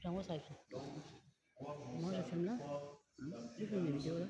J'envoie ça. Moi je filme là. Je filme les vidéos là.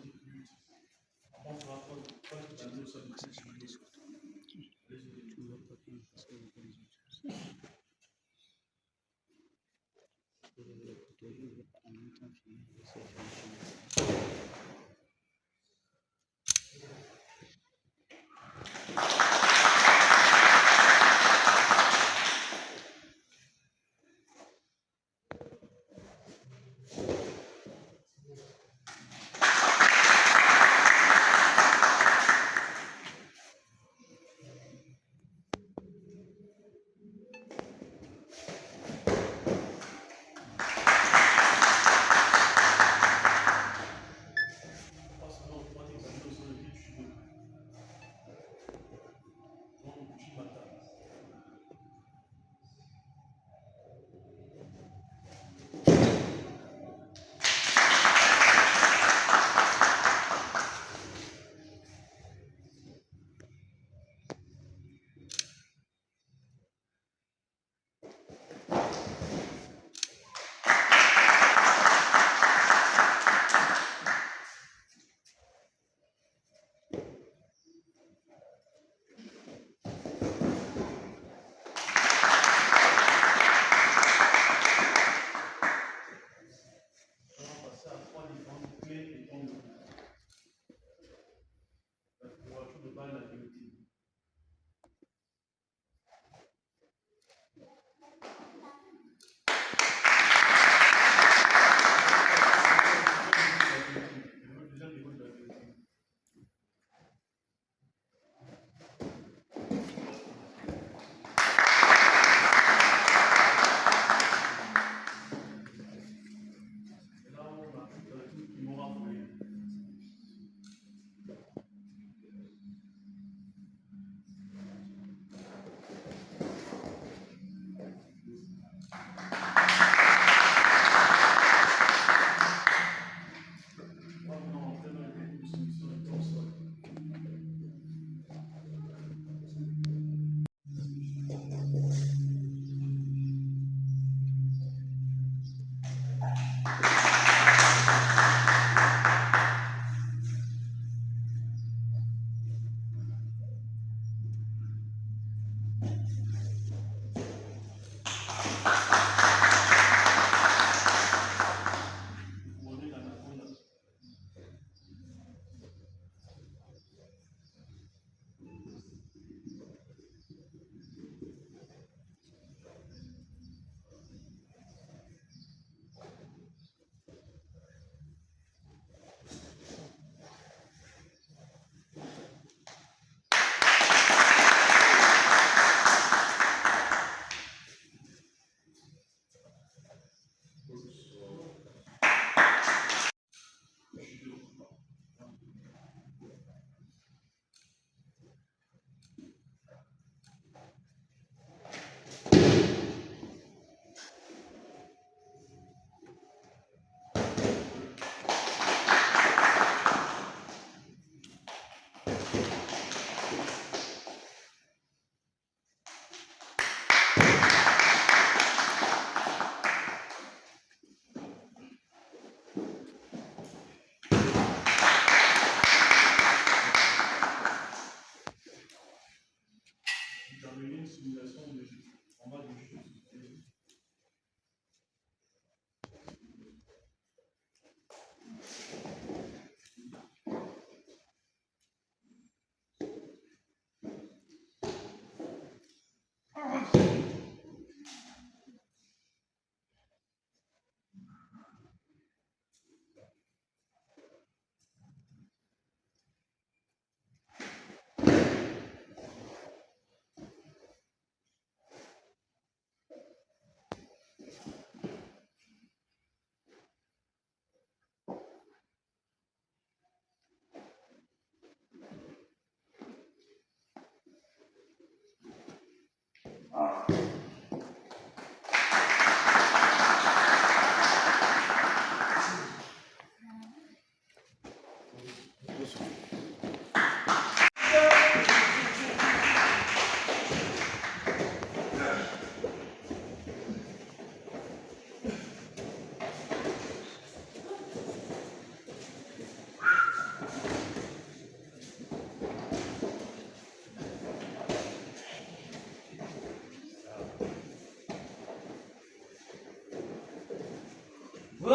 Et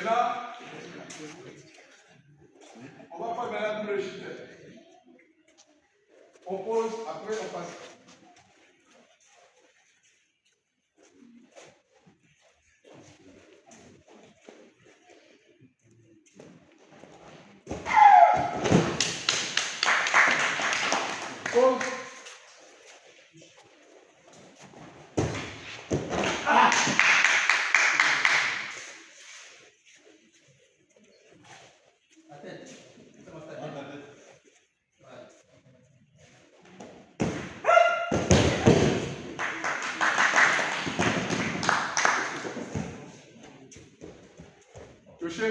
là, on va faire maintenant tout le chute. On pose, après on passe. Pause. Touché.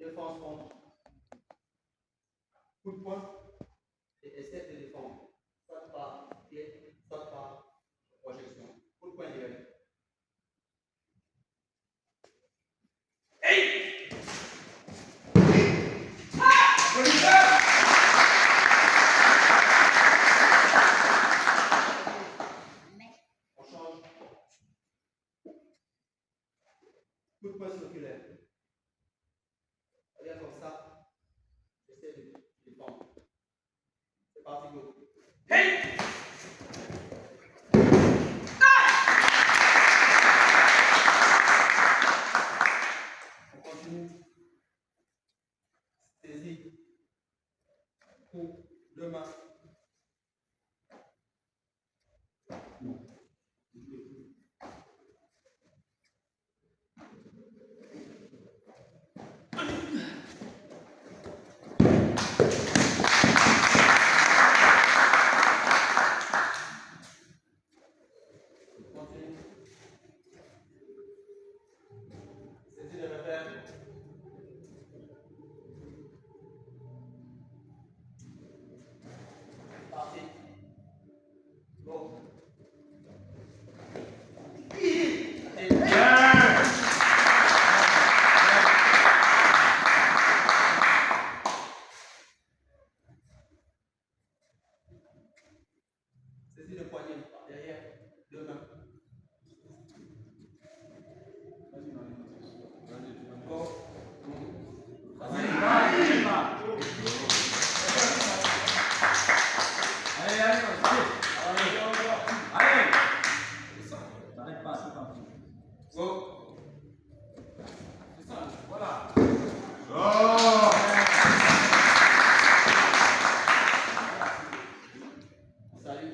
Défense contre. Coup de poing et essaie de défendre. Soit par pied, soit par projection. Coup de poing direct. On change. Coup de poing circulaire. Regarde comme ça. Essaie de défendre. C'est parti, go. On continue. Saisie. Coup. Deux mains. Continue. Saisie de repère. Parti. Go. Saisie de poignet par derrière. Deux mains. Go. Go. Voilà. Salut.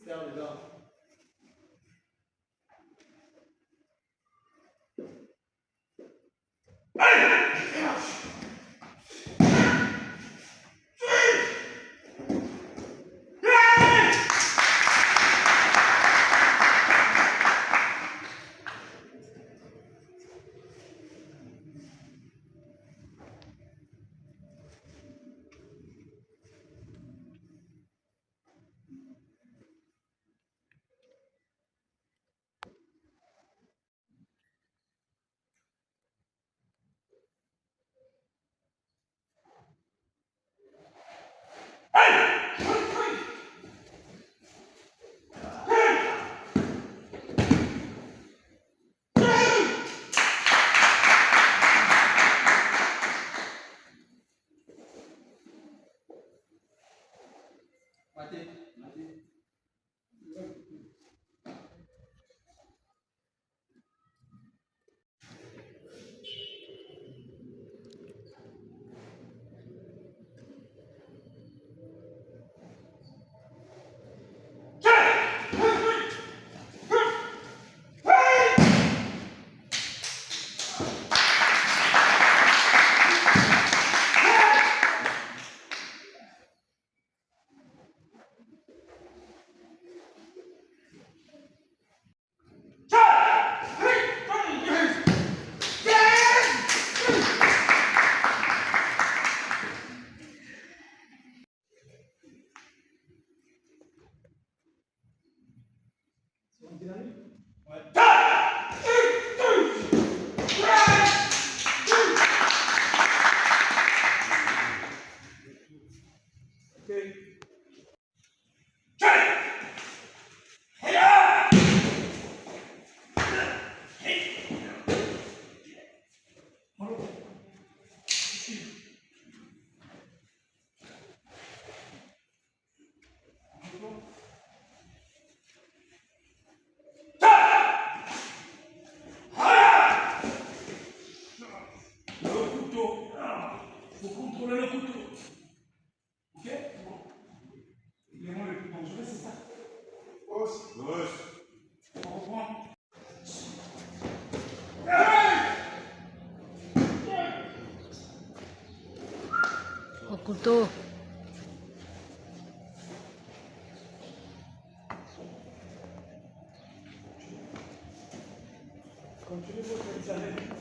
Serre les gars. Matez, matez. Faut contrôler le couteau. Ok? L'élément le plus dangereux, c'est ça. Hausse. On reprend. Au couteau. Continuez votre examen.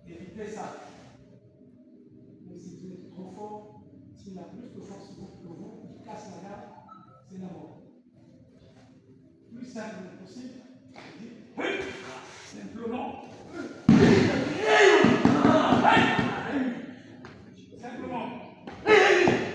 Évitez ça. Mais si vous êtes trop fort, s'il a plus de force que vous, il casse la garde, c'est la mort. Plus simple possible, simplement. Simplement. Reculez.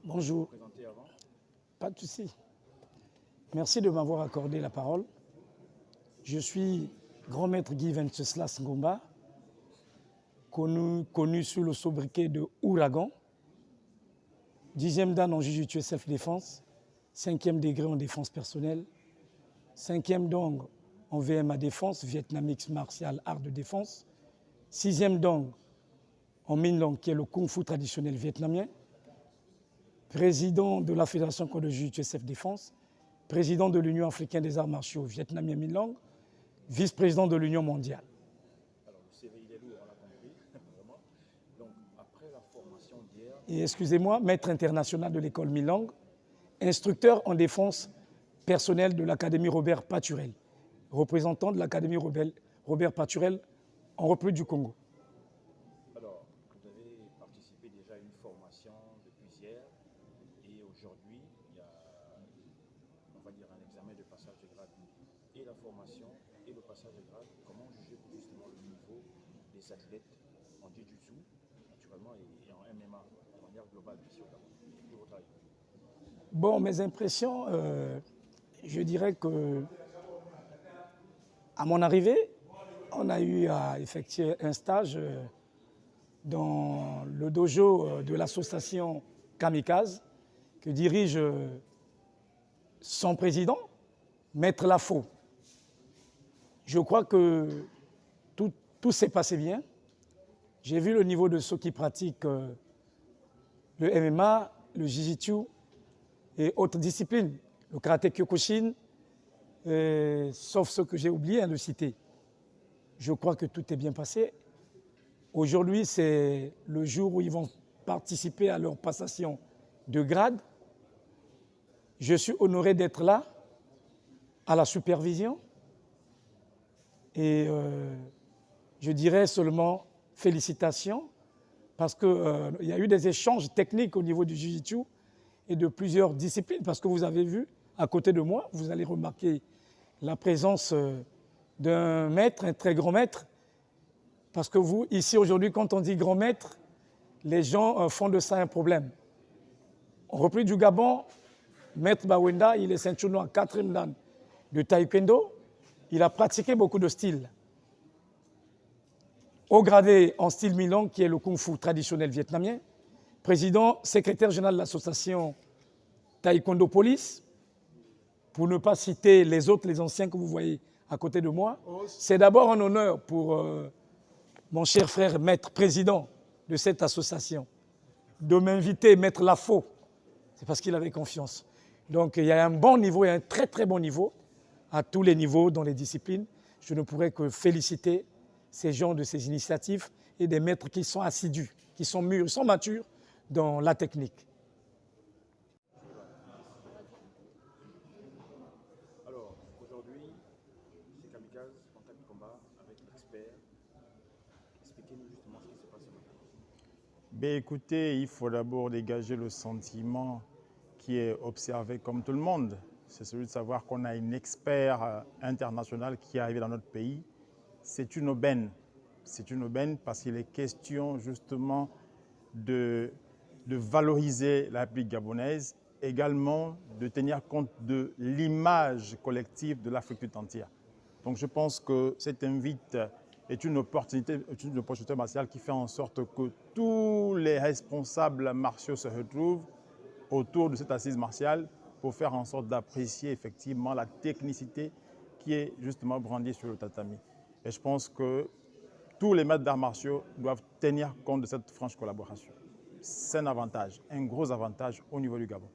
Bonjour. Pas de souci. Merci de m'avoir accordé la parole. Je suis grand maître Guy Venceslas Ngomba, connu sous le sobriquet de Ouragan, 10e dan en Jiu-Jitsu self-défense, 5e degré en défense personnelle, 5e dan en VMA défense, Vietnam Mix Martial Art de défense, 6e dan en Minh Long, qui est le Kung Fu traditionnel vietnamien, président de la Fédération de Jiu-Jitsu self-défense, président de l'Union africaine des arts martiaux vietnamien Minh Long, vice-président de l'Union mondiale. Alors le CV il est lourd, on l'a compris, vraiment. Donc après la formation d'hier... Et excusez-moi, maître international de l'école Minh Long, instructeur en défense personnelle de l'Académie Robert Paturel, représentant de l'Académie Robert Paturel en République du Congo. Alors, vous avez participé déjà à une formation depuis hier et aujourd'hui, il y a, on va dire, un examen de passage de grade. Et la formation et le passage de grade, comment juger justement le niveau des athlètes en Jiu-Jitsu, naturellement, et en MMA, de manière globale ici au Gabon, de votre avis? Bon, mes impressions, je dirais que à mon arrivée, on a eu à effectuer un stage dans le dojo de l'association Kamikaze que dirige son président, Maître Lafaux. Je crois que tout s'est passé bien. J'ai vu le niveau de ceux qui pratiquent le MMA, le Jiu-Jitsu et autres disciplines, le karaté Kyokushin, sauf ceux que j'ai oublié de citer. Je crois que tout est bien passé. Aujourd'hui, c'est le jour où ils vont participer à leur passation de grade. Je suis honoré d'être là, à la supervision. Et je dirais seulement félicitations, parce qu'il y a eu des échanges techniques au niveau du Jiu-Jitsu et de plusieurs disciplines, parce que vous avez vu, à côté de moi, vous allez remarquer la présence d'un maître, un très grand maître, parce que vous, ici aujourd'hui, quand on dit grand maître, les gens font de ça un problème. En République du Gabon, Maître Bawenda, il est ceinture noire 4e dan de taekwondo, il a pratiqué beaucoup de styles. haut gradé en style Milan, qui est le kung-fu traditionnel vietnamien, président, secrétaire général de l'association Taekwondo Police, pour ne pas citer les autres, les anciens que vous voyez à côté de moi. C'est d'abord un honneur pour mon cher frère maître président de cette association de m'inviter, Maître Lafaux. C'est parce qu'il avait confiance. Donc il y a un bon niveau et un très très bon niveau à tous les niveaux dans les disciplines. Je ne pourrais que féliciter ces gens de ces initiatives et des maîtres qui sont assidus, qui sont mûrs, qui sont matures dans la technique. Alors, aujourd'hui, c'est Kamikaze, Contact Combat avec l'expert. Expliquez-nous justement ce qui se passe ce matin. Ben, écoutez, il faut d'abord dégager le sentiment qui est observé comme tout le monde. C'est celui de savoir qu'on a une expert internationale qui est arrivée dans notre pays. C'est une aubaine. C'est une aubaine parce qu'il est question justement de valoriser la République gabonaise, également de tenir compte de l'image collective de l'Afrique tout entière. Donc je pense que cet invite est une opportunité martiale qui fait en sorte que tous les responsables martiaux se retrouvent autour de cette assise martiale pour faire en sorte d'apprécier effectivement la technicité qui est justement brandie sur le tatami. Et je pense que tous les maîtres d'arts martiaux doivent tenir compte de cette franche collaboration. C'est un avantage, un gros avantage au niveau du Gabon.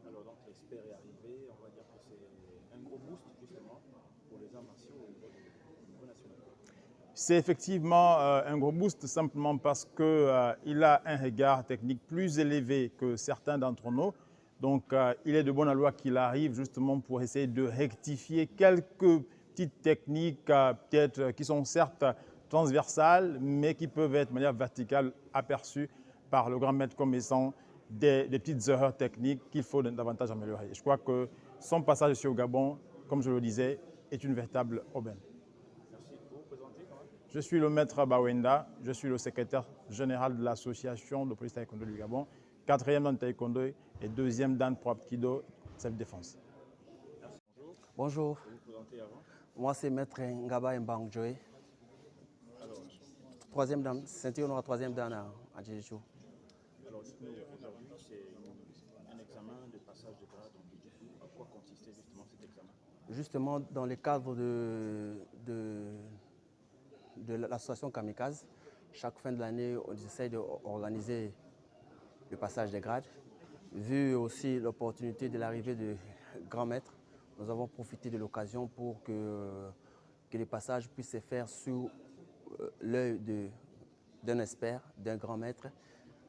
Alors donc l'expert est arrivé, on va dire que c'est un gros boost justement pour les arts martiaux au niveau national. C'est effectivement un gros boost simplement parce qu'il a un regard technique plus élevé que certains d'entre nous. Donc il est de bonne loi qu'il arrive justement pour essayer de rectifier quelques petites techniques peut-être qui sont certes transversales mais qui peuvent être de manière verticale aperçues par le grand maître comme étant des petites erreurs techniques qu'il faut davantage améliorer. Je crois que son passage ici au Gabon, comme je le disais, est une véritable aubaine. Merci. Vous vous présentez quand même? Je suis le maître Bawenda, je suis le secrétaire général de l'association de police taekwondo du Gabon, 4e dan taekwondo et 2e dan pro aikido, self-défense. Merci. Bonjour, Vous vous présentez avant? moi c'est Maître Ngaba Mbang Joe, Alors, troisième dan, ceinture noire, 3e dan à Djidjiu. alors aujourd'hui, c'est un examen de passage de grade. Donc, du coup, à quoi consistait justement cet examen? Justement, dans le cadre de l'association Kamikaze, chaque fin de l'année, on essaie d'organiser le passage des grades. Vu aussi l'opportunité de l'arrivée de grands maîtres, nous avons profité de l'occasion pour que les passages puissent se faire sous l'œil d'un expert, d'un grand maître.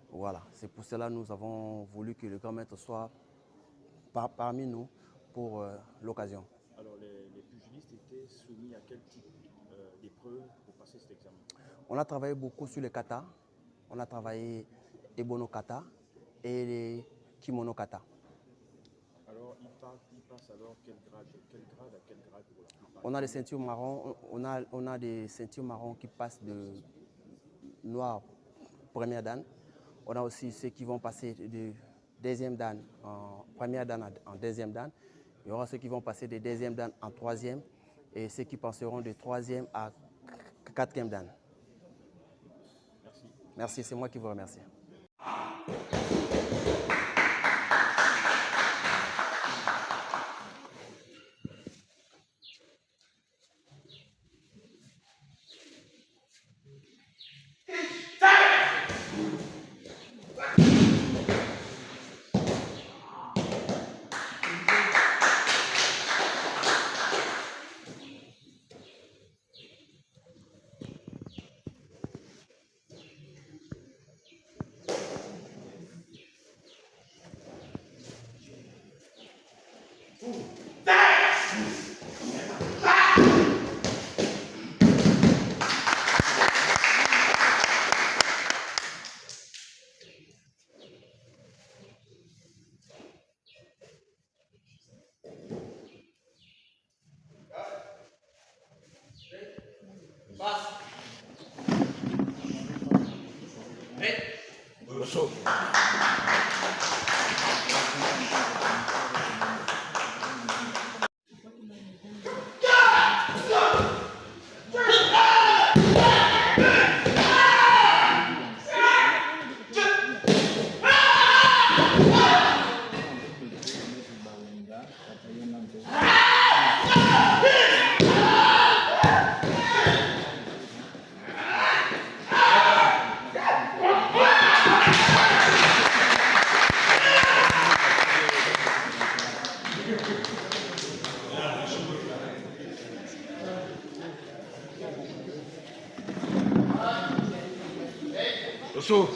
Voilà, c'est pour cela que nous avons voulu que le grand maître soit parmi nous pour l'occasion. Alors, les pugilistes étaient soumis à quel type d'épreuve pour passer cet examen? On a travaillé beaucoup sur les katas. On a travaillé les bono kata et les kimono kata. Alors, il passe alors quel grade à quel grade pour la plupart? On a des ceintures marron, on a des ceintures marron qui passent de noir première dan. On a aussi ceux qui vont passer de deuxième dan en première dan en deuxième dan. Il y aura ceux qui vont passer de deuxième dan en troisième et ceux qui passeront de troisième à quatrième dan. Merci. Merci, c'est moi qui vous remercie. Osso.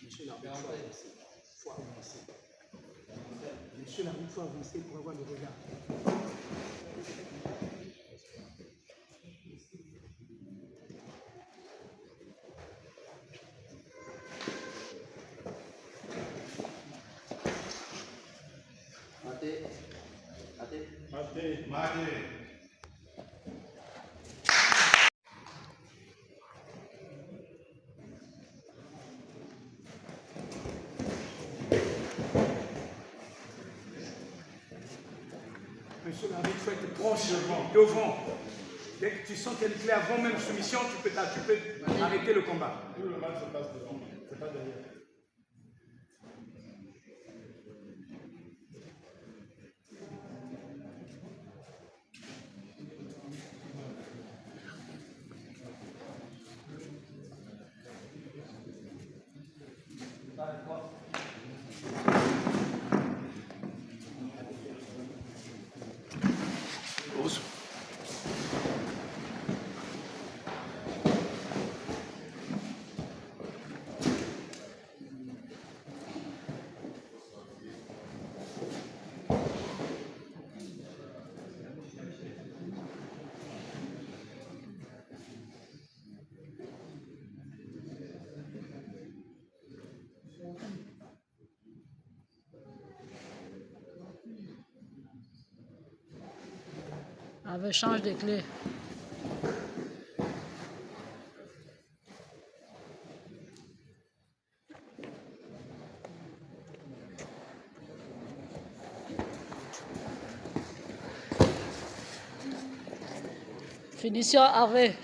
Monsieur l'arbitre, faut avancer. Monsieur l'arbitre, faut avancer pour avoir le regard. Maté. Maté. Maté. Monsieur l'arbitre, il faut être proche, devant. Dès que tu sens qu'il y a une clé avant même soumission, tu peux arrêter le combat. Tout le match se passe devant, c'est pas derrière. Avec change de clé. Finition avec.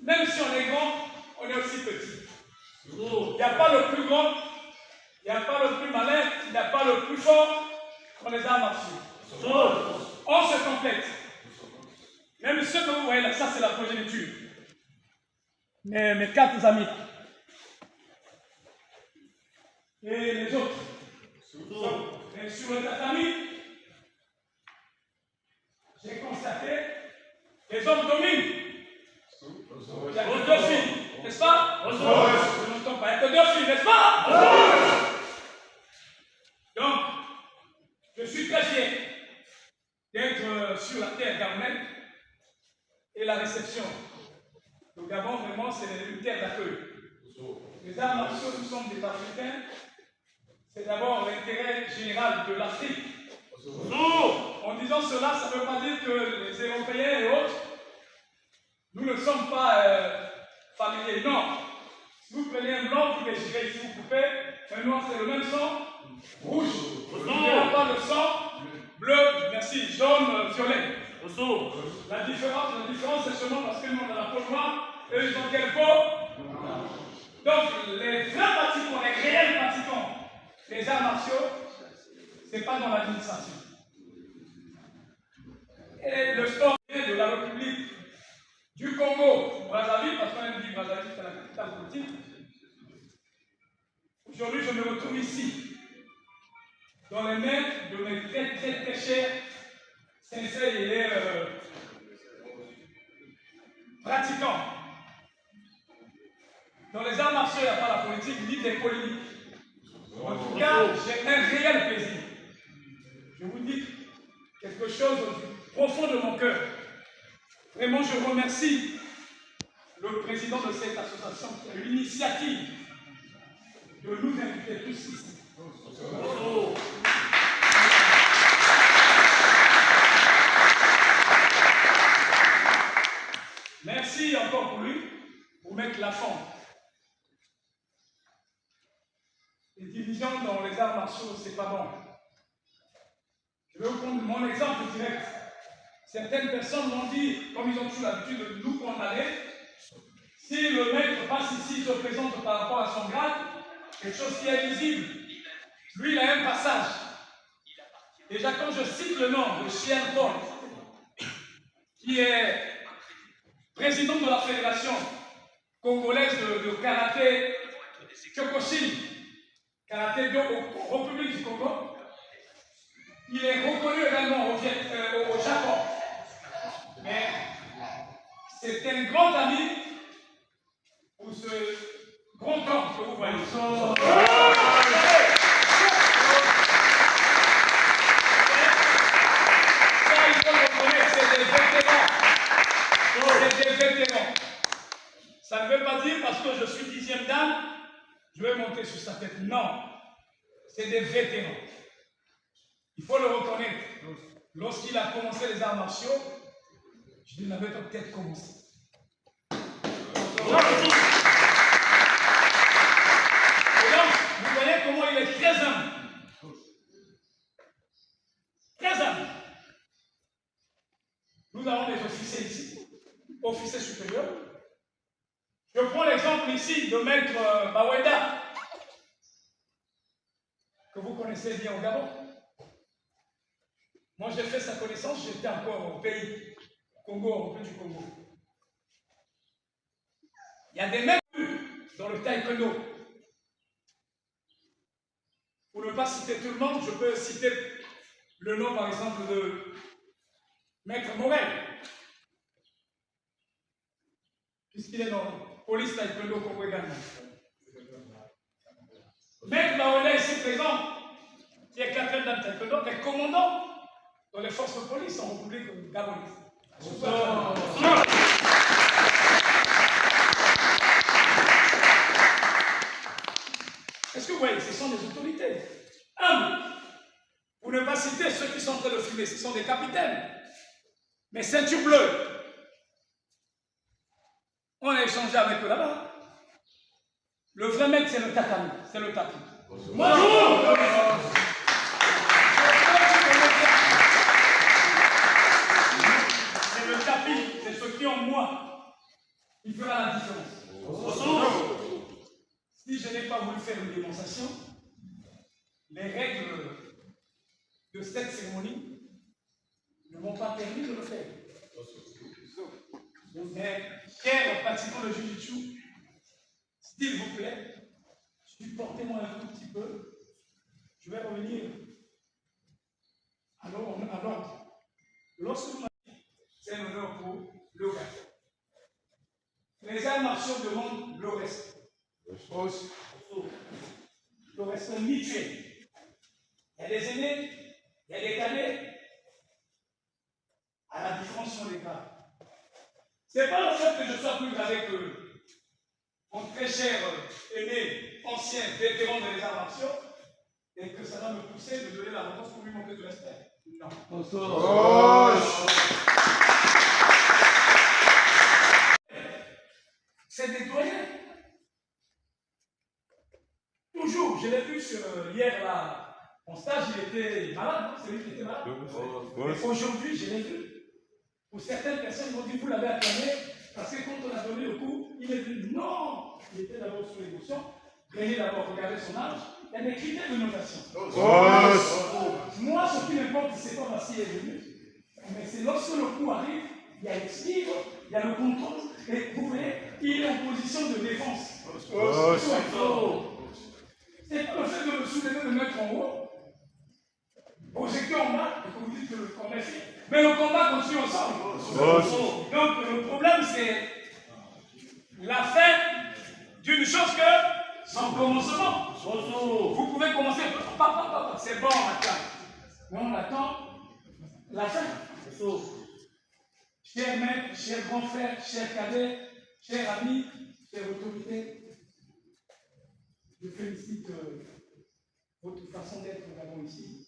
Même si on est grand, on est aussi petit. Il n'y a pas le plus grand, il n'y a pas le plus malin, il n'y a pas le plus fort dans les arts martiaux. On se complète. Même ceux que vous voyez là, ça c'est la progéniture. Mes 4 amis. Et les autres. Et sur le tatami, j'ai constaté que les hommes dominent. Il n'y a que 2 filles, n'est-ce pas? Je n'entends pas, il n'y a que 2 filles, n'est-ce pas? Donc, je suis très fier d'être sur la terre gabonaise et la réception. Le Gabon, vraiment, c'est une terre d'accueil. Les arts martiaux, nous sommes des Africains. C'est d'abord l'intérêt général de l'Afrique. En disant cela, ça ne veut pas dire que les Européens et autres, nous ne sommes pas familiers. Non. Si vous prenez un blanc, vous déchirez ici, vous coupez, un noir, c'est le même sang, rouge. Vous ne pas le sang, bleu, merci, jaune, violet. La différence, c'est seulement parce que nous, on a la peau noire, eux, ils ont quelle peau? Donc, les vrais pratiquants, les réels pratiquants, les arts martiaux, ce n'est pas dans l'administration. Et le sport de la République du Congo, Brazzaville, parce qu'on aime dire Brazzaville, c'est la capitale politique. Aujourd'hui, je me retrouve ici, dans les mains de mes très chers sensei et pratiquants. Dans les arts martiaux, il n'y a pas la politique, ni des polémiques. En tout cas, j'ai un réel plaisir. Je vous dis quelque chose du profond de mon cœur. Vraiment, je remercie le président de cette association qui a eu l'initiative de nous inviter tous ici. Merci encore pour lui, pour mettre la forme. Les divisions dans les arts martiaux, c'est pas bon. Je vais vous prendre mon exemple direct. Certaines personnes m'ont dit, comme ils ont toujours l'habitude de nous condamner, si le maître passe ici, se présente par rapport à son grade, quelque chose qui est visible, lui il a un passage. Déjà quand je cite le nom de Chien Paul, qui est président de la fédération congolaise de karaté Kyokushin, karaté au République du Congo, il est reconnu également au Japon. Mais c'est un grand ami pour ce grand homme que vous voyez. Ça, il faut le reconnaître, c'est des vétérans. C'est des vétérans. Ça ne veut pas dire parce que je suis 10e dame, je vais monter sur sa tête. Non. C'est des vétérans. Il faut le reconnaître. Lorsqu'il a commencé les arts martiaux, je dis, il avait peut-être commencé. Et donc, vous voyez comment il est très humble. Très humble. Nous avons des officiers ici, officiers supérieurs. Je prends l'exemple ici de maître Baweda, que vous connaissez bien au Gabon. Moi, j'ai fait sa connaissance, j'étais encore au pays, Congo, au pays du Congo. Il y a des maîtres dans le taekwondo. Pour ne pas citer tout le monde, je peux citer le nom, par exemple, de Maître Morel, puisqu'il est dans police taekwondo Congo également. Maître Baola ici présent, qui est 4e dame taekwondo, est commandant dans les forces de police en République gabonaise. Est-ce que vous voyez, ce sont des autorités humbles. Pour ne pas citer ceux qui sont en train de filmer, ce sont des capitaines. Mais ceinture bleue. On a échangé avec eux là-bas. Le vrai maître, c'est le tatami, c'est le tapis. C'est le tapis, c'est ce qui est en moi qui fera la différence. Si je n'ai pas voulu faire une démonstration, les règles de cette cérémonie ne m'ont pas permis de le faire. Mais, chers pratiquants de Jiu-Jitsu, s'il vous plaît, supportez-moi un tout petit peu. Je vais revenir à l'ordre. Lorsque vous m'avez dit, c'est un honneur pour le gars. Les arts martiaux demandent le respect. Le respect mutuel. Il y a des aînés, il y a des cadets. À la différence sur les cas. Ce n'est pas le fait que je sois plus avec mon très cher aîné, ancien vétéran des arts martiaux, et que ça va me pousser de donner la réponse pour lui manquer de respect. Non. C'est des doyens. Toujours, je l'ai vu hier là, en stage, il était malade, c'est lui qui était malade. Aujourd'hui, je l'ai vu. Pour certaines personnes, ils m'ont dit, vous l'avez acclamé, parce que quand on a donné le coup, il est venu. Non! Il était d'abord sous l'émotion, René d'abord regardé son âge, Il y a des critères de notation. Moi, ce qui m'importe, c'est pas parce qu'il est venu, mais c'est lorsque le coup arrive, il y a l'esquive, il y a le contrôle, et vous voyez, il est en position de défense. C'est pas le fait de me soulever, de me mettre en haut, projecter en bas, et que vous dites que le combat est fait. Mais le combat continue ensemble. Donc le problème, c'est la fin d'une chose que son commencement. Vous pouvez commencer, c'est bon, on attend. Mais on attend la fin. Chers maîtres, chers grands frères, chers cadets, chers amis, chères autorités, je félicite votre façon d'être également ici,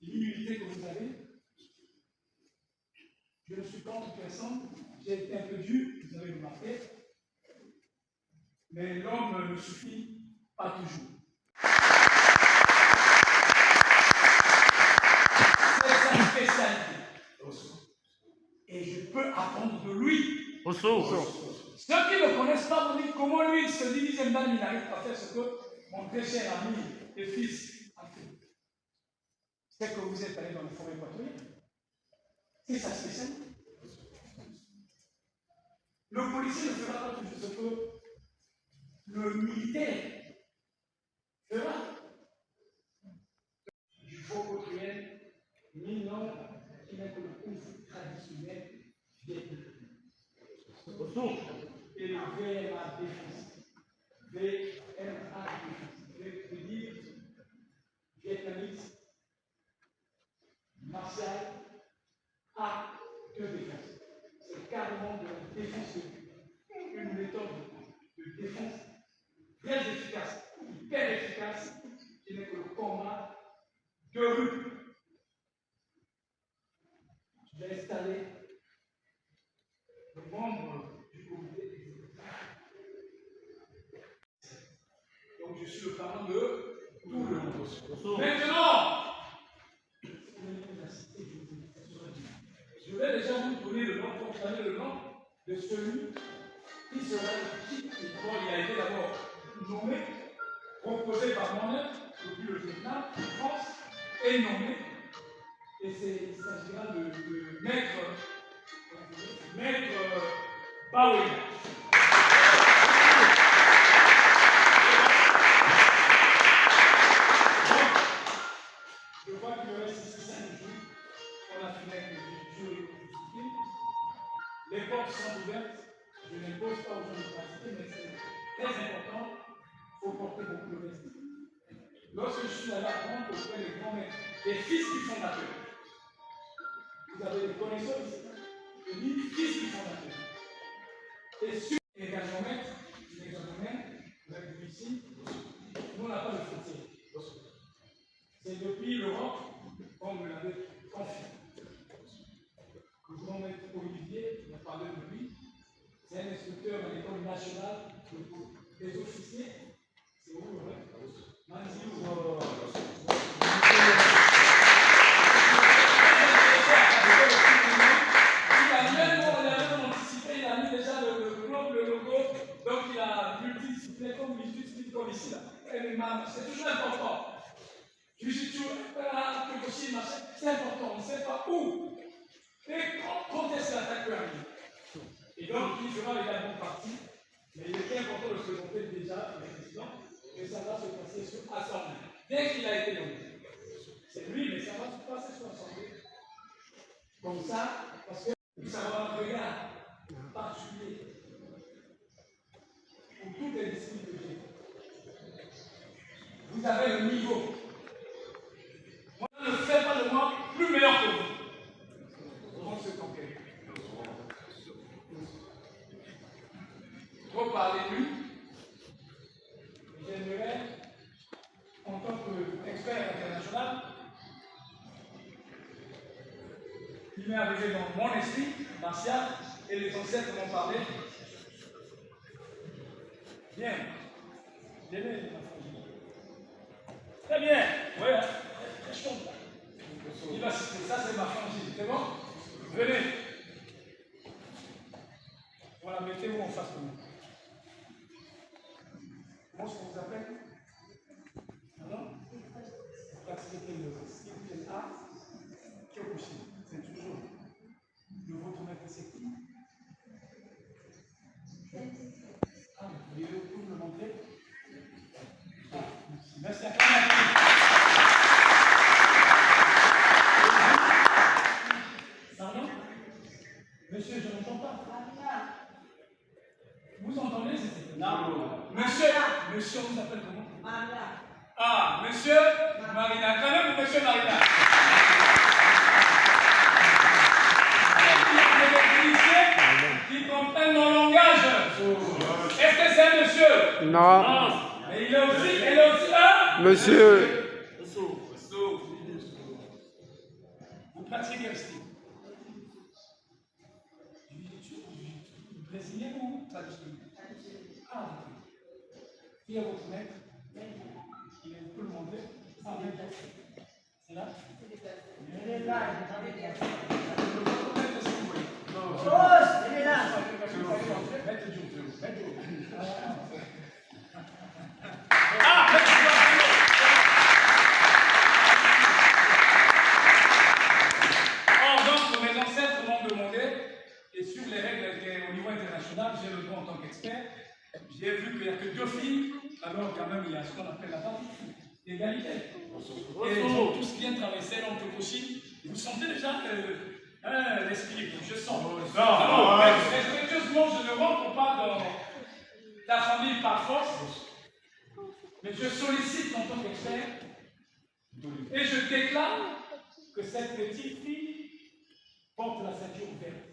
l'humilité que vous avez. Je ne suis pas en toute personne, j'ai été un peu dur, vous avez remarqué, mais l'homme ne suffit pas toujours. C'est sa spécialité. Et je peux apprendre de lui. Ceux qui ne le connaissent pas vont dire comment lui, ce 10e dan, il arrive à faire ce que mon très cher ami et fils a fait. C'est que vous êtes allé dans le forêt équatorienne. C'est sa spécialité. Le policier ne fera pas toujours ce que le militaire fera. Du faux quotidien, mignon, qui n'est que le kung-fu traditionnel vietnamien. Et le VMA défense. VMA défense. veut dire vietnamite, martial, art de défense. C'est carrément de la défense de but. Une méthode de défense très efficace, hyper efficace, qui n'est que le combat de rue. Je vais installer le membre du comité exécutif. Donc je suis le parent de tout le monde. Maintenant, je vais déjà vous donner le nom, proclamer le nom de celui qui sera qui il a été d'abord nommé, proposé par moi-même, depuis le Vietnam, en France, et nommé. Et il s'agira de Maître Baoué. Je vois qu'il me reste ici 5 jours. On a fini avec le jour et les portes sont ouvertes. Je n'impose pas aux gens de participer, mais c'est très important. Il faut porter beaucoup de respect. Lorsque je suis allé apprendre auprès des grands maîtres, des fils du fondateur, vous avez des connaissances ici. Je dis fils du fondateur. Et sur les gazomètres, vous avez vu ici, nous on n'a pas de frontière. C'est depuis l'Europe qu'on me l'avait confié. Le grand maître Olivier, on a parlé de lui, c'est un instructeur à l'école nationale des officiers. C'est où le vrai? Manzi ou il a même anticipé, il a mis déjà le logo, donc il a multidisciplinaire comme ici. C'est toujours important. C'est important, on ne sait pas où. Et quand est-ce que l'attaque peut arriver? Et donc, il fera également partie, mais il était important de se présenter déjà le président, et ça va se passer sur Assemblée. Dès qu'il a été nommé. C'est lui, mais ça va se passer sur Assemblée. Comme ça, parce que ça va avoir un regard particulier pour toutes les disciplines que j'ai. Vous avez le niveau. Moi, ne fais pas de moi plus meilleur que vous. On se conquête. Trop parler de lui. J'aimerais, en tant qu'expert international, il m'est arrivé dans mon esprit martial et les ancêtres m'ont parlé. Bien. Bien, très bien. Oui, hein. Il va citer ça, c'est ma frangine. C'est bon? Venez. Voilà, mettez-vous en face de moi. Comment est-ce qu'on vous appelle? Alors? monsieur Marina. Quand même, monsieur Marina. Qui comprennent mon langage. Est-ce que c'est un monsieur? Non. Mais il est aussi un Monsieur. Vous pratiquez aussi. Brésilien ou traduction? Ah, qui est votre maître? Il peut le montrer. Ah, c'est là? Il est là. Mes ancêtres m'ont demandé, et sur les règles au niveau international, j'ai le droit en tant qu'expert, j'ai vu qu'il n'y a que 2 filles, alors quand même il y a ce qu'on appelle la partie d'égalité. Et ils ont tous bien traversé l'anthropocène. Vous sentez déjà l'esprit, je sens. Alors, respectueusement, je ne rentre pas dans la famille par force, mais je sollicite en tant qu'expert, et je déclare que cette petite fille porte la ceinture verte.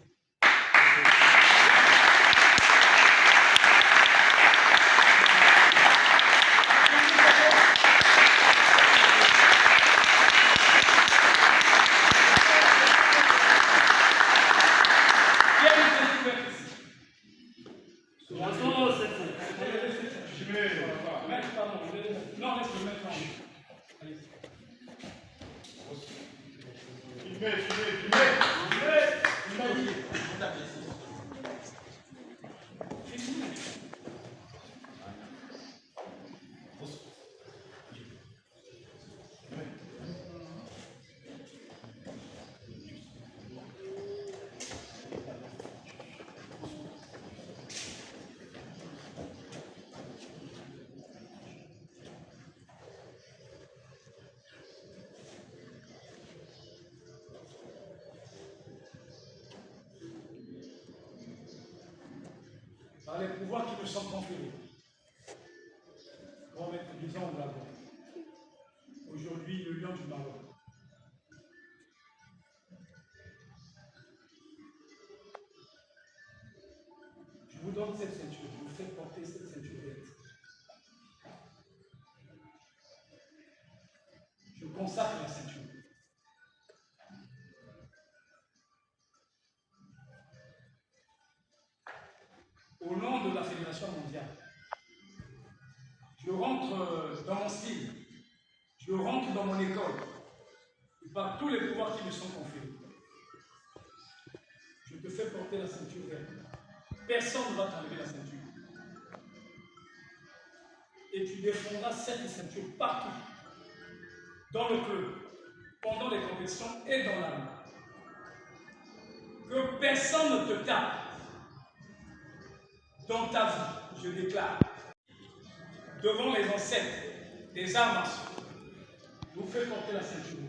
Par les pouvoirs qui me sont conférés. Grand maître du temps de la Gabon. Aujourd'hui, le lion du Maroc. Je vous donne cette ceinture, je vous fais porter cette ceinture verte. Je consacre la ceinture. Au nom de la Fédération mondiale, je rentre dans mon style, je rentre dans mon école, et par tous les pouvoirs qui me sont conférés, je te fais porter la ceinture verte. Personne ne va t'enlever la ceinture. Et tu défendras cette ceinture partout, dans le club, pendant les compétitions et dans la rue. Que personne ne te tape. Dans ta vie, je déclare, devant les ancêtres des arts martiaux, vous faites porter la ceinture.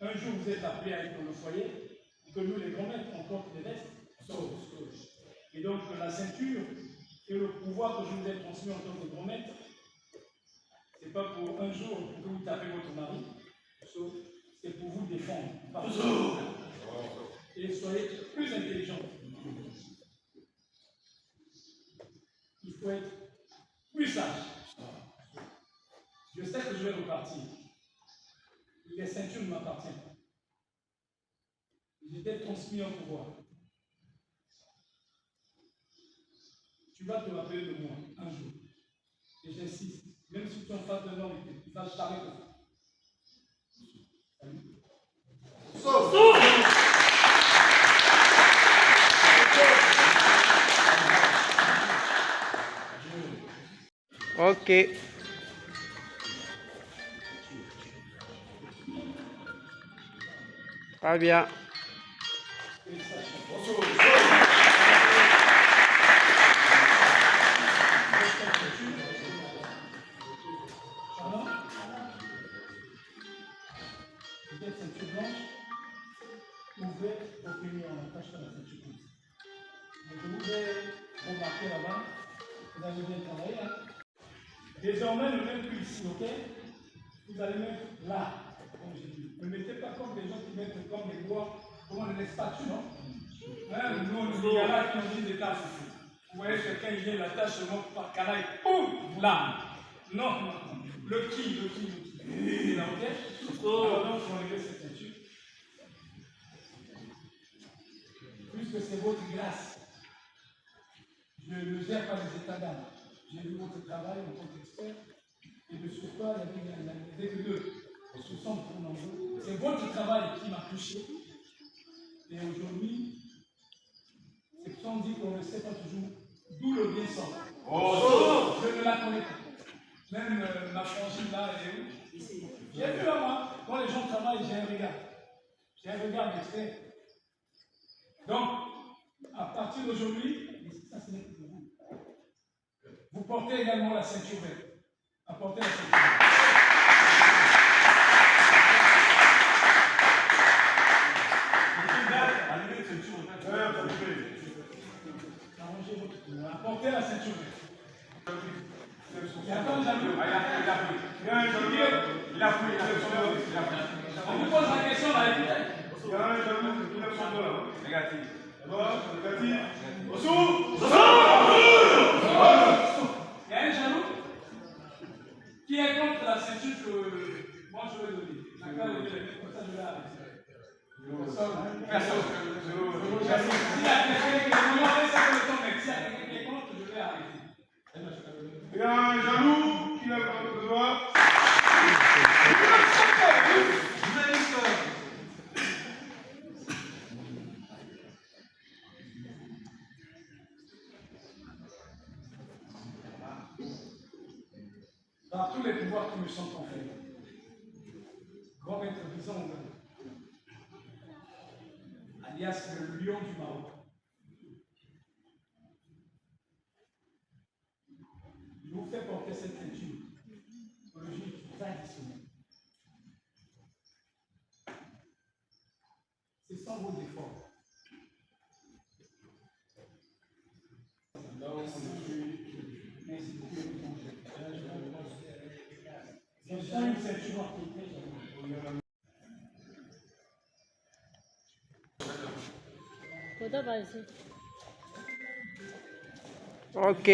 Un jour, vous êtes appelés à être dans le foyer, que nous, les grands-maîtres, on porte les vestes. Et donc, la ceinture et le pouvoir que je vous ai transmis en tant que grand-maître, ce n'est pas pour un jour que vous tapez votre mari, c'est pour vous défendre. Et soyez plus intelligents. Il faut être plus sage. Je sais que je vais repartir. Les ceintures ne m'appartiennent pas. J'ai été transmis un pouvoir. Tu vas te rappeler de moi un jour. Et j'insiste, même si tu es en face d'un homme, il va jamais te faire. Ok. Très bien. Bonsoir. allez bien travailler. Hein. Désormais, ne mettez plus ici, ok? Vous allez mettre là, comme j'ai dit. Ne mettez pas comme des gens qui mettent comme des doigts, comment on les spatules, non? Hein, nous, on nous dit, il y a là qui ont dit des tâches. Vous voyez, quelqu'un, il vient, la tâche se monte par canaille, boum, là. Non, non, non. Le qui. Et là, ok? Alors, donc, je vais enlever cette teinture. Puisque c'est votre grâce. Je ne gère pas les états d'âme. J'ai vu votre travail en tant qu'expert. Et de ce pas, il y avait que deux. Ce sont trop nombreux. C'est votre travail qui m'a touché. Et aujourd'hui, c'est qu'on dit qu'on ne sait pas toujours d'où le bien sort. Oh, je ne la connais pas. Même ma frangine là, elle est où? Ici. J'ai vu à moi, quand les gens travaillent, j'ai un regard. J'ai un regard d'expert. Donc, à partir d'aujourd'hui, ça ce n'est plus pour vous. Vous portez également la ceinture verte. Apportez la ceinture verte. Apportez la ceinture verte. Il attend jaloux. Il a fouillé. On vous pose la question là. Il y a un jaloux qui lève son dos là. Négatif. D'abord, négatif. Il y a un jaloux qui est contre la ceinture que moi je vais donner. D'accord, comme ça je vais arrêter. Personne. Si la quelqu'un qui est contre, je vais arrêter. Il y a un jaloux qui lève le doigt. Par tous les pouvoirs qui me sont conférés, grand maître Bizangue, alias le lion du Maroc, je vous fais porter cette ceinture ologique traditionnelle. C'est sans vos efforts. Merci beaucoup. C'est une ceinture articulée. Koda va ici. Ok.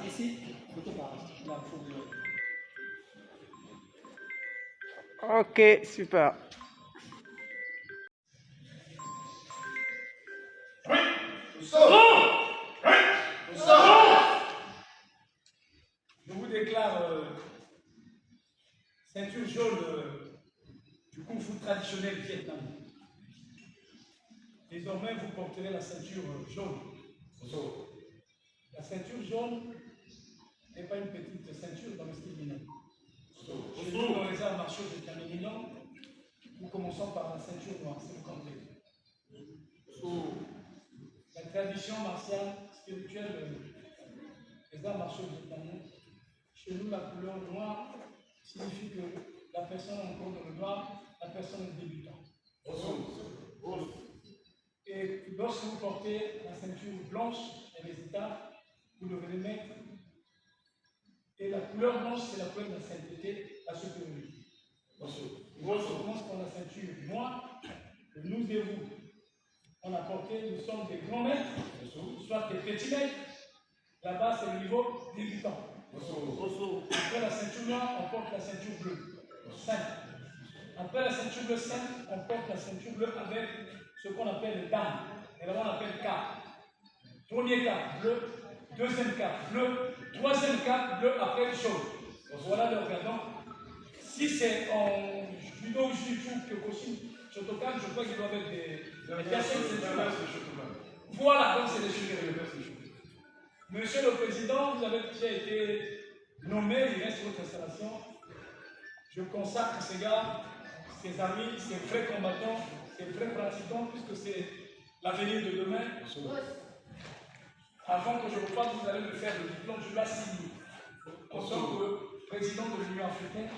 Ici, Ok, super. Je vous déclare ceinture jaune du Kung Fu traditionnel vietnamien. Désormais, vous porterez la ceinture jaune. La ceinture jaune n'est pas une petite ceinture dans le style Minam. Chez nous, dans les arts martiaux déterminants, nous commençons par la ceinture noire, c'est le complet. La tradition martiale, spirituelle des arts martiaux vietnamiens, chez nous, la couleur noire signifie que la personne encore dans le noir, la personne est débutante. Et lorsque vous portez la ceinture blanche et les étapes, vous devenez maître. Et la couleur blanche, c'est la couleur de la sainteté, la supériorité. On commence par la ceinture noire, nous et vous. On a porté, nous sommes des grands maîtres, soit des petits maîtres. Là-bas, c'est le niveau débutant. Après la ceinture noire, on porte la ceinture bleue, sainte. Après la ceinture bleue sainte, on porte la ceinture bleue avec ce qu'on appelle les dames. Et là, on appelle cap. Premier cap, bleu. Deuxième cap, bleu. Troisième cap, bleu, après jaune. Voilà le regardant. Si c'est en judo, jiu-jitsu, kyokushin, shotokan, je crois qu'il doit être des cassettes de ceintures. Voilà, donc c'est des cheveux. Monsieur le Président, vous avez déjà été nommé, il reste votre installation. Je consacre ces gars, ces amis, ces vrais combattants, ces vrais pratiquants, puisque c'est l'avenir de demain. Avant que je reparte, vous allez me faire le diplôme, je l'assigner. En tant que président de l'Union africaine,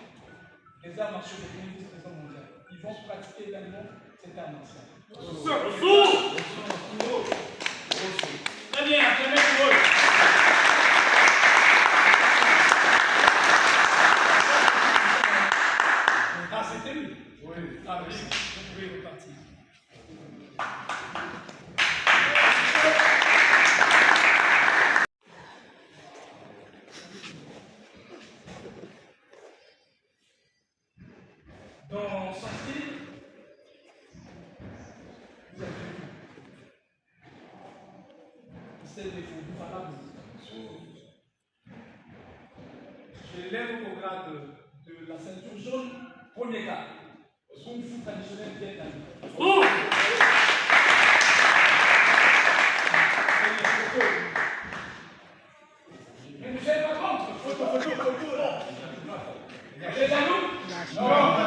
les arts martiaux de vice-président mondial. Ils vont pratiquer également C'était un ancien. Très bien, applaudissez pour eux. Ah, c'était lui? Oui. Ah, merci. Vous pouvez repartir. Dans son style, vous avez vu. C'est des faux valables. Je lève au grade de la ceinture jaune, premier cas. Kung Fu traditionnel vietnamien. Oh! Mais vous n'êtes pas contre? Photo. Vous êtes jaloux? Non.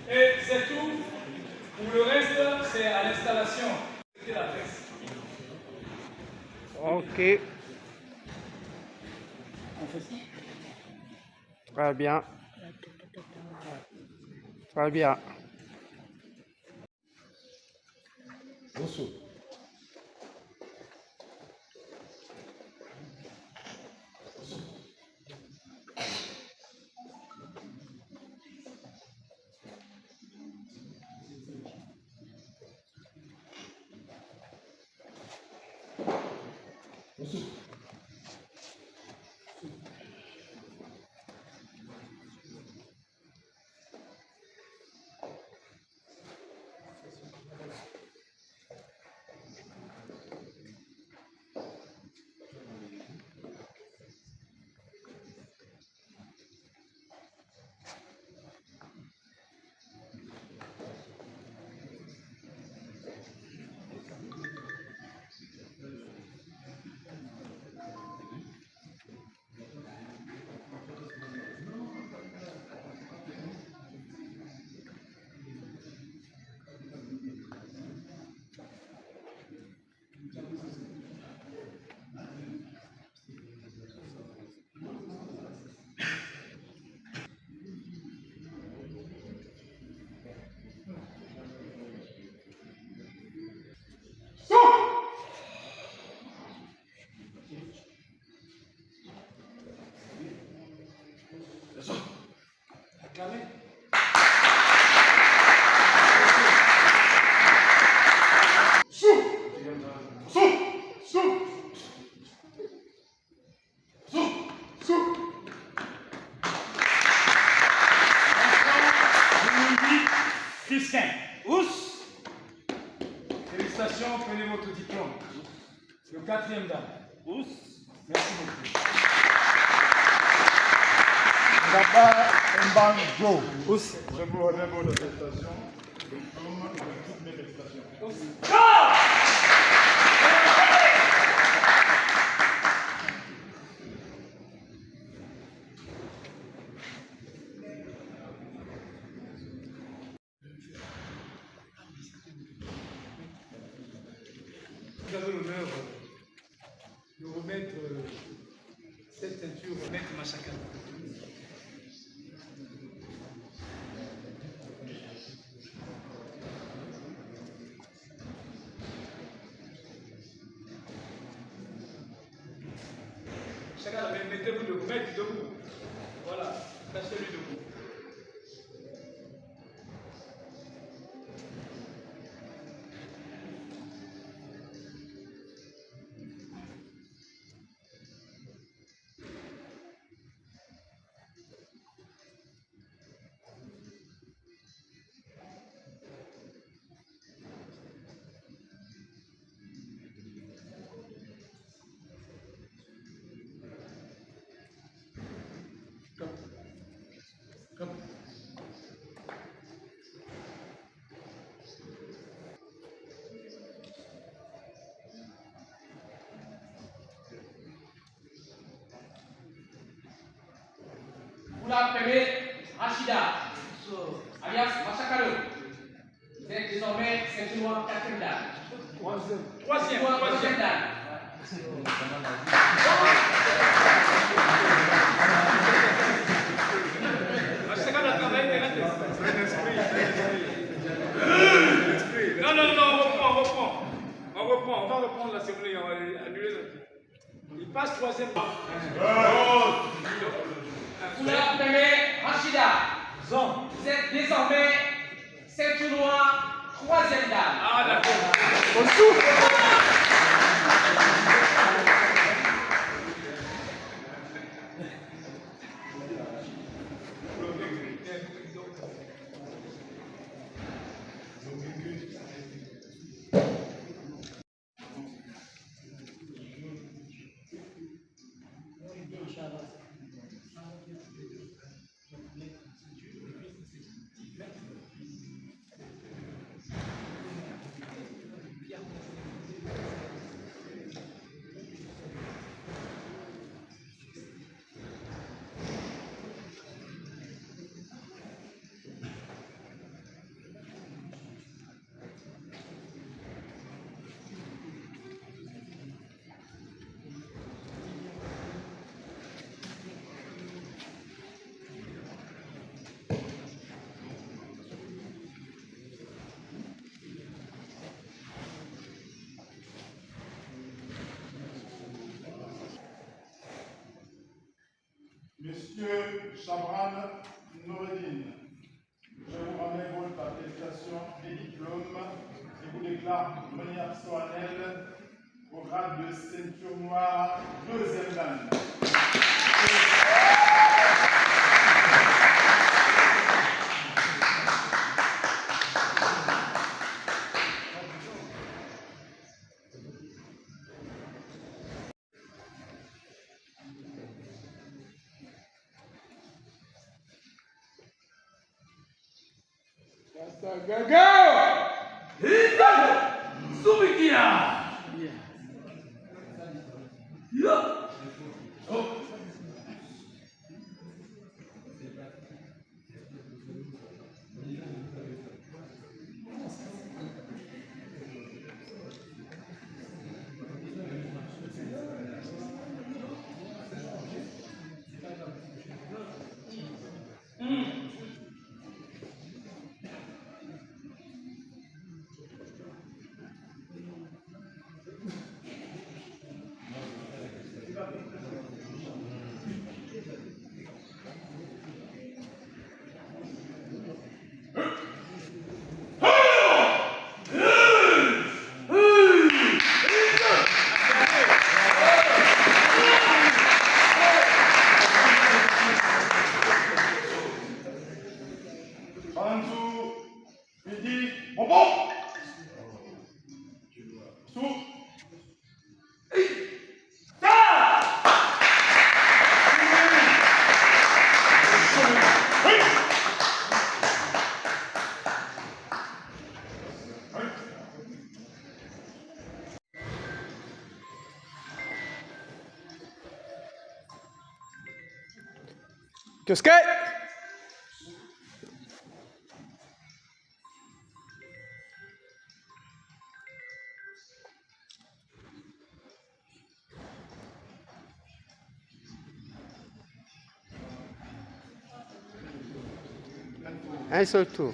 Et c'est tout. Pour le reste, c'est à l'installation. C'était la presse. Ok. On fait ça? Très bien. Très bien. Bonsoir. Acclamez. Fisquin. Ous. Félicitations, prenez votre diplôme. Le 4e dame. Ous. Merci beaucoup. Papa Mbango. Je vous redonne vos félicitations. Toutes mes félicitations. Vous avez l'honneur de remettre cette ceinture au maître Machaka. Chacun, mettez-vous debout, mettez debout. Voilà, tâchez-lui debout. Come. Vous l'appelez Rachida, alias Machakalo. Vous êtes désormais ceinture 4e dan. Troisième dan. Vous êtes désormais ceinture noire, 3e dame. Ah, d'accord. Monsieur Chabran Noureddin, je vous remets votre attestation des diplômes et vous déclare de manière solennelle au grade de ceinture noire 2e dan. Qu'est-ce que? Un seul tour.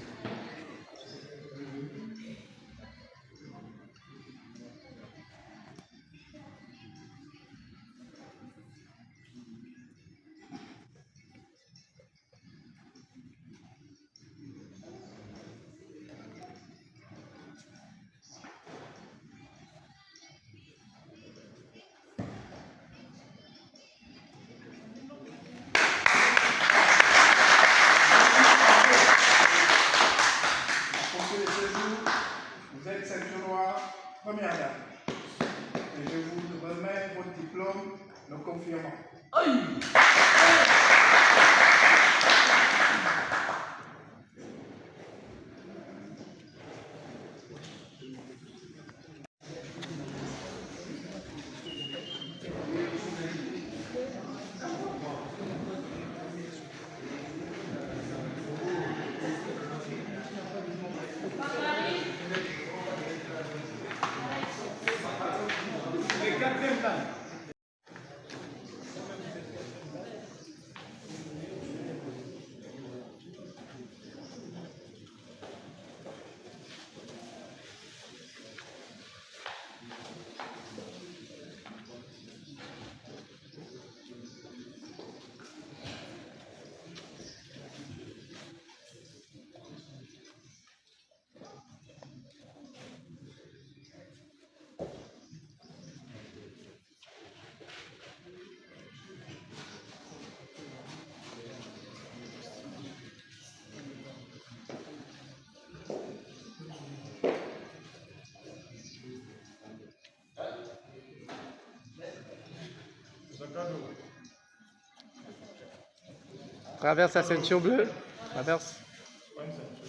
Traverse la ceinture bleue. Traverse.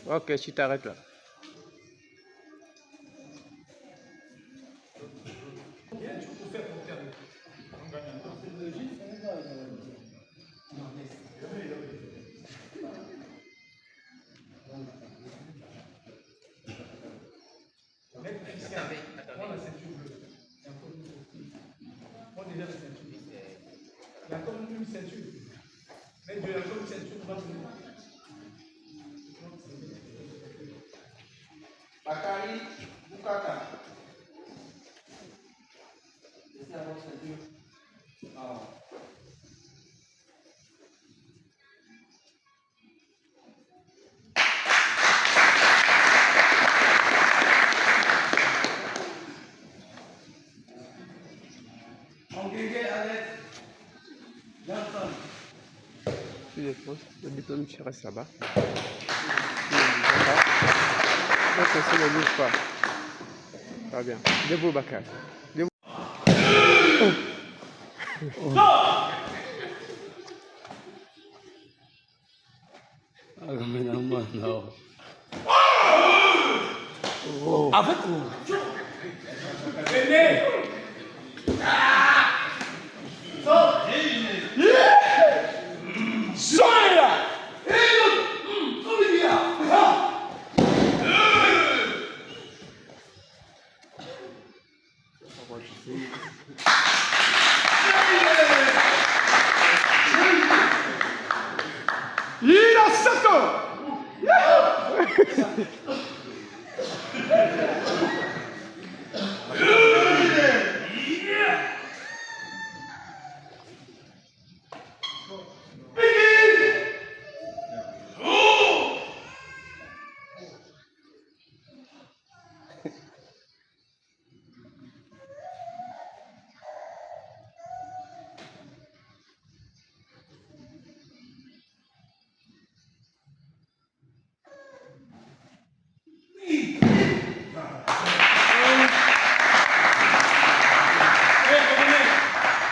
Ok, tu t'arrêtes là. Prends la ceinture bleue. Prends déjà la ceinture. Il y a comme une ceinture. Mais Dieu, il y a comme une ceinture. Bakari Bukaka. Laissez avoir ceinture. Ah. Tu déposes. Le diplôme, tu restes là-bas. Ne bouge pas. Très bien. Debout, Bakar. Debout. Avec vous. Venez.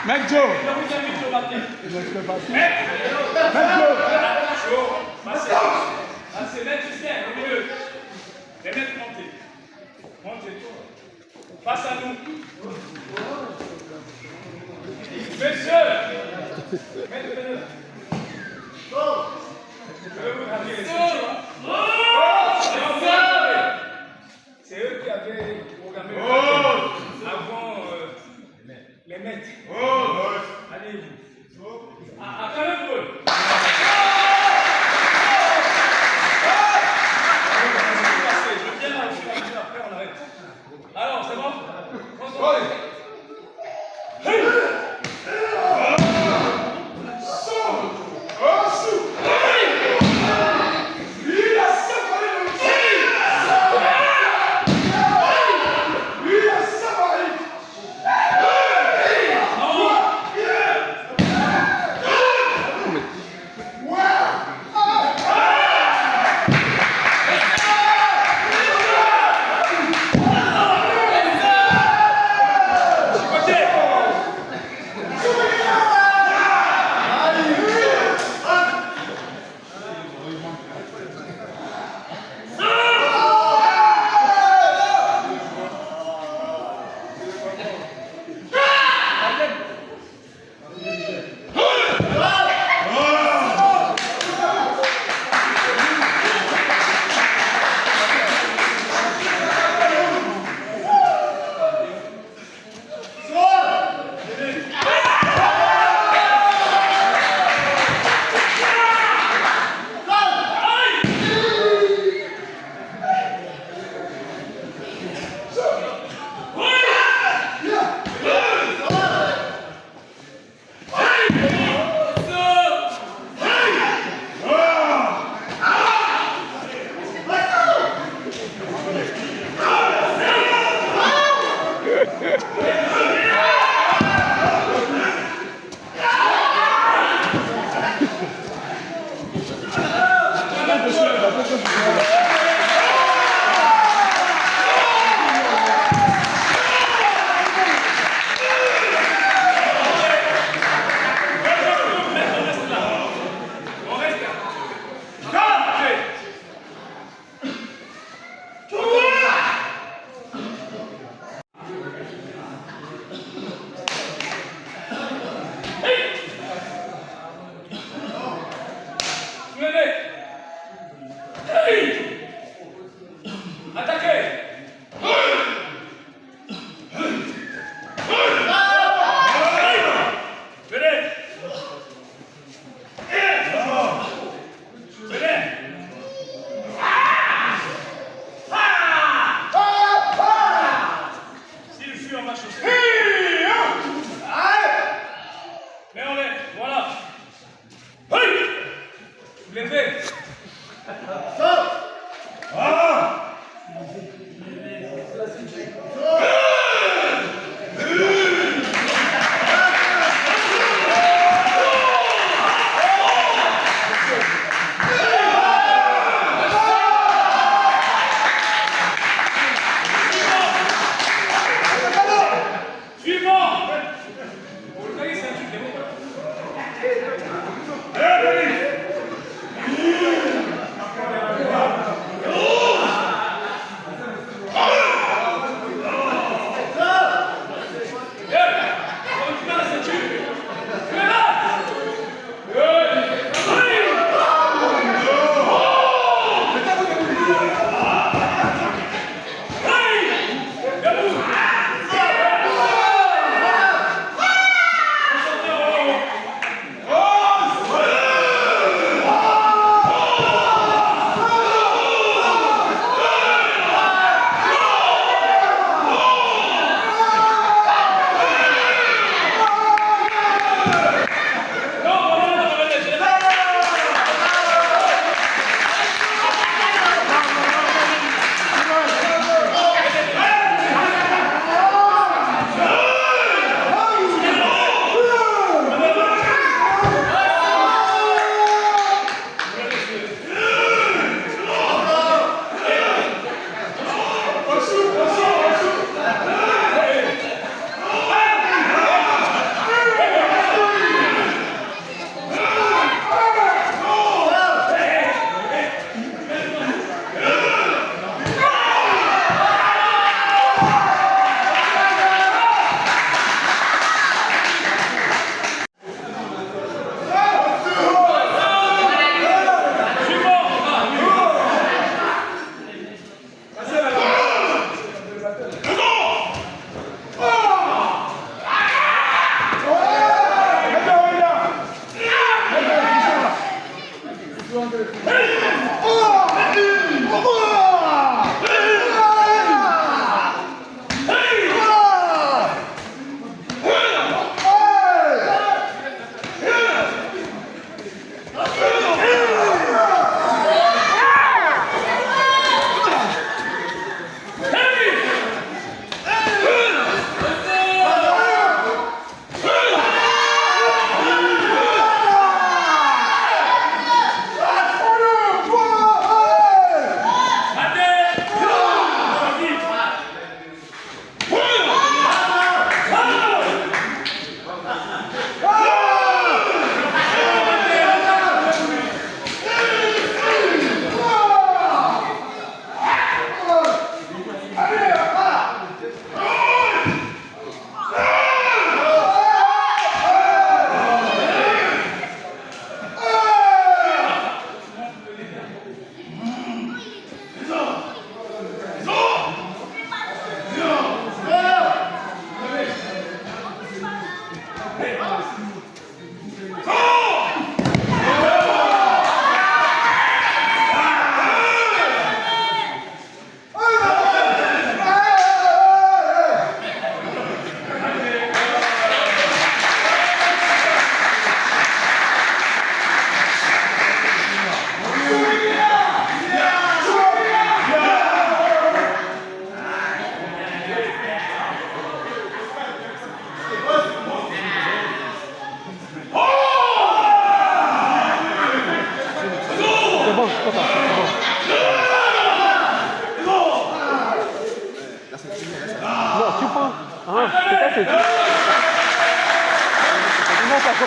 Mec Joe. C'est mettre ici, au milieu. Les mettre monter. Montez. Face à nous. Messieurs. Mettez-le. Je vais vous rappeler les ceintures. C'est eux qui avaient programmé avant les maîtres. Allez-vous. À quand même, Paul. Alors, c'est bon?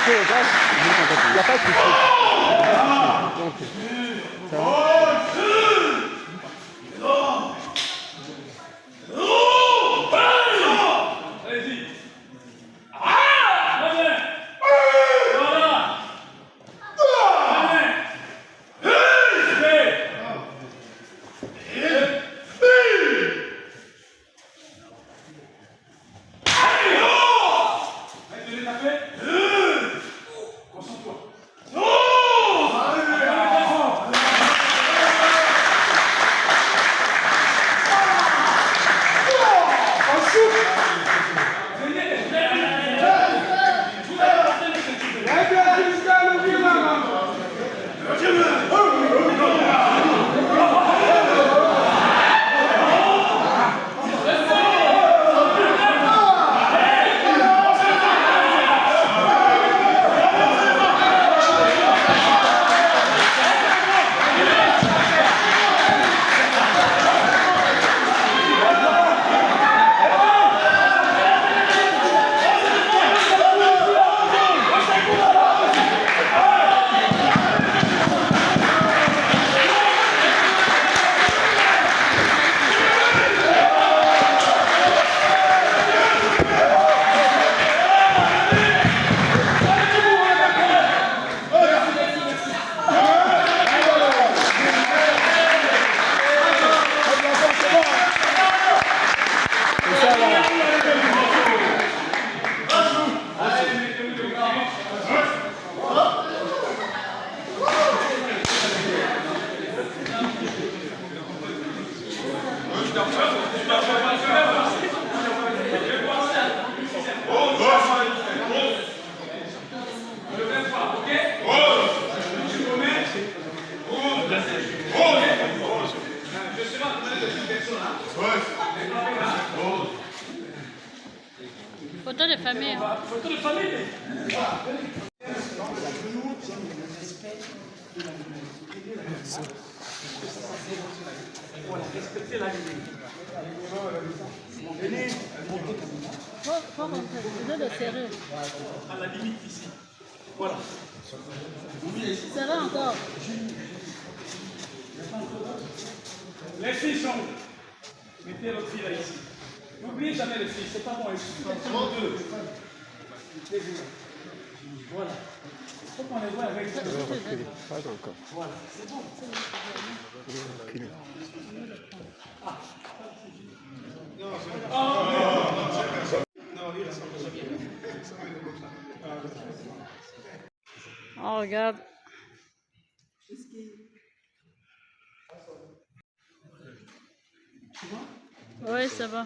couper le gaz. Il n'y a pas de souci. Donc, ça va. Photo de famille. Photo de famille. Voilà, respectez la limite. Venez. Faut rentrer, c'est de serrer. À la limite ici. Voilà. Ça va encore. Les filles sont. Mettez votre fille là ici. N'oubliez jamais les filles, c'est pas bon ici. Trop deux. Voilà. Il faut qu'on les voit avec. Pas encore. Voilà, c'est bon. Oh, regarde. Oui, ça va.